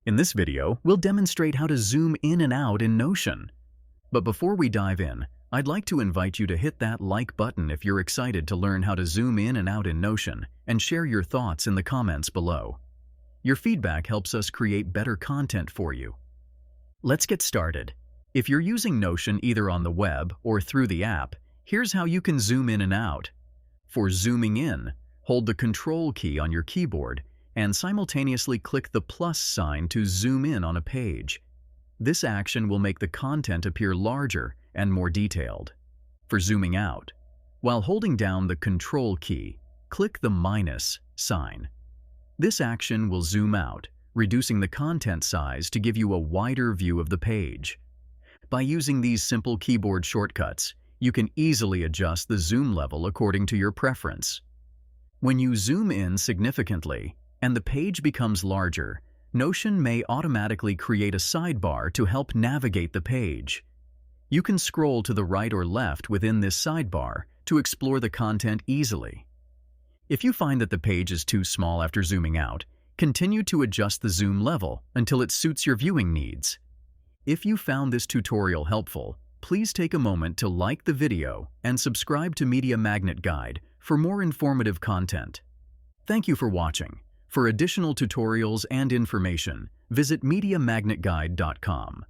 In this video, we'll demonstrate how to zoom in and out in Notion. But before we dive in, I'd like to invite you to hit that like button if you're excited to learn how to zoom in and out in Notion, and share your thoughts in the comments below. Your feedback helps us create better content for you. Let's get started. If you're using Notion either on the web or through the app, here's how you can zoom in and out. For zooming in, hold the Control key on your keyboard and simultaneously click the plus sign to zoom in on a page. This action will make the content appear larger and more detailed. For zooming out, while holding down the Control key, click the minus sign. This action will zoom out, reducing the content size to give you a wider view of the page. By using these simple keyboard shortcuts, you can easily adjust the zoom level according to your preference. When you zoom in significantly and the page becomes larger, Notion may automatically create a sidebar to help navigate the page. You can scroll to the right or left within this sidebar to explore the content easily. If you find that the page is too small after zooming out, continue to adjust the zoom level until it suits your viewing needs. If you found this tutorial helpful, please take a moment to like the video and subscribe to Media Magnet Guide for more informative content. Thank you for watching. For additional tutorials and information, visit MediaMagnetGuide.com.